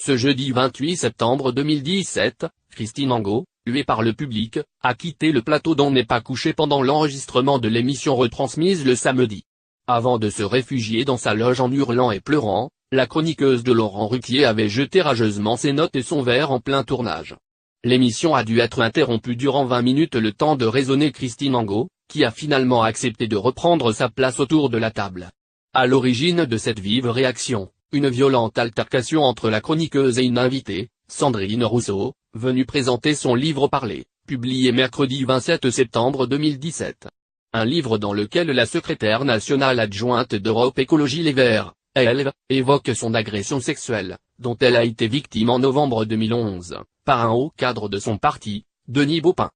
Ce jeudi 28 septembre 2017, Christine Angot, huée par le public, a quitté le plateau d'On n'est pas couché pendant l'enregistrement de l'émission retransmise le samedi. Avant de se réfugier dans sa loge en hurlant et pleurant, la chroniqueuse de Laurent Ruquier avait jeté rageusement ses notes et son verre en plein tournage. L'émission a dû être interrompue durant 20 minutes le temps de raisonner Christine Angot, qui a finalement accepté de reprendre sa place autour de la table. À l'origine de cette vive réaction, une violente altercation entre la chroniqueuse et une invitée, Sandrine Rousseau, venue présenter son livre Parler, publié mercredi 27 septembre 2017. Un livre dans lequel la secrétaire nationale adjointe d'Europe Écologie Les Verts, ELV, évoque son agression sexuelle, dont elle a été victime en novembre 2011, par un haut cadre de son parti, Denis Baupin.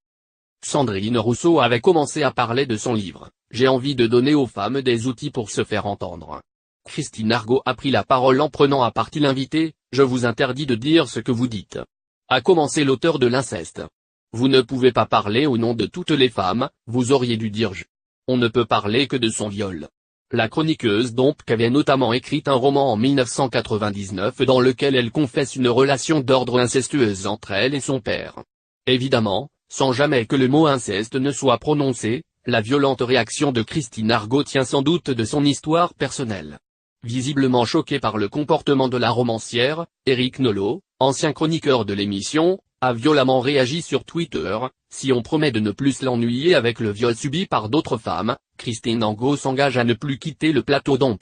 Sandrine Rousseau avait commencé à parler de son livre « J'ai envie de donner aux femmes des outils pour se faire entendre ». Christine Angot a pris la parole en prenant à partie l'invité « Je vous interdis de dire ce que vous dites », a commencé l'auteur de l'inceste. Vous ne pouvez pas parler au nom de toutes les femmes, vous auriez dû dire je. On ne peut parler que de son viol. La chroniqueuse donc avait notamment écrit un roman en 1999 dans lequel elle confesse une relation d'ordre incestueuse entre elle et son père. Évidemment, sans jamais que le mot inceste ne soit prononcé, la violente réaction de Christine Angot tient sans doute de son histoire personnelle. Visiblement choqué par le comportement de la romancière, Éric Nolot, ancien chroniqueur de l'émission, a violemment réagi sur Twitter. Si on promet de ne plus l'ennuyer avec le viol subi par d'autres femmes, Christine Angot s'engage à ne plus quitter le plateau d'On.